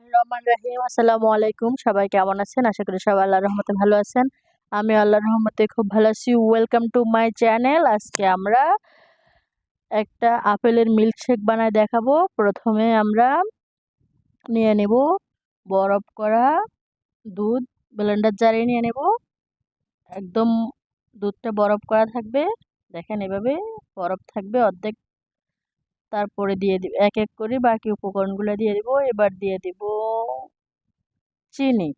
রহমান রাহিম। আসসালামু আলাইকুম। সবাই কেমন আছেন? আশা করি সবাই আল্লাহর রহমতে ভালো আছেন। আমি আল্লাহর রহমতে খুব ভালো আছি। Welcome to my channel. আজকে আমরা একটা আপেলের মিল্কশেক বানায় দেখাবো। প্রথমে আমরা নিয়ে নেব বরফ করা দুধ, ব্লেন্ডার জারে নিয়ে নেব। একদম দুধটা বরফ করা থাকবে, দেখেন এভাবে বরফ থাকবে অর্ধেক। তারপরে দিয়ে দিব এক এক করে বাকি উপকরণগুলো দিয়ে দিব। এবার দিয়ে দিব চিনি।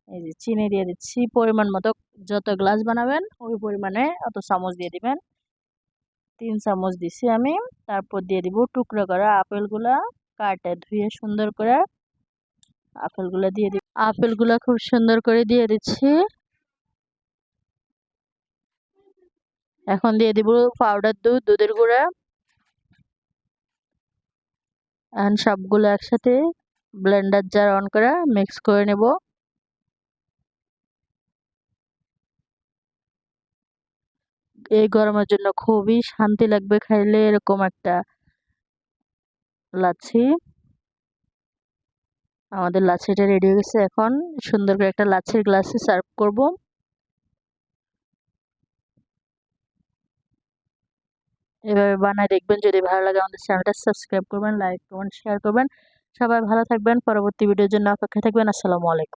এই যে চিনি দিয়ে দিচ্ছি পরিমাণ মতো, যত গ্লাস বানাবেন ওই পরিমাণে অত চামচ দিয়ে দিবেন। 3 চামচ দিছি আমি। তারপর দিয়ে দিব টুকরো করা আপেলগুলা, কাটে ধুয়ে সুন্দর করে আপেলগুলা দিয়ে দিব। আপেলগুলা খুব সুন্দর করে দিয়ে দিচ্ছি। এখন দিয়ে দিব পাউডার দুধ, দুধের গুঁড়া। এখন সবগুলো একসাথে ব্লেন্ডার জার অন করে মিক্স করে নেব। এই গরমের জন্য খুবই শান্তি লাগবে খাইলে এরকম একটা লাচ্ছি। আমাদের লাচ্ছিটা রেডি হয়ে গেছে। এখন সুন্দর করে একটা লাচ্ছির গ্লাসে সার্ভ করব। এভাবে বানায় দেখবেন। যদি ভালো লাগে আমাদের চ্যানেলটা সাবস্ক্রাইব করবেন, লাইক কমেন্ট শেয়ার করবেন। সবাই ভালো থাকবেন। পরবর্তী ভিডিওর জন্য অপেক্ষায় থাকবেন। আসসালামু আলাইকুম।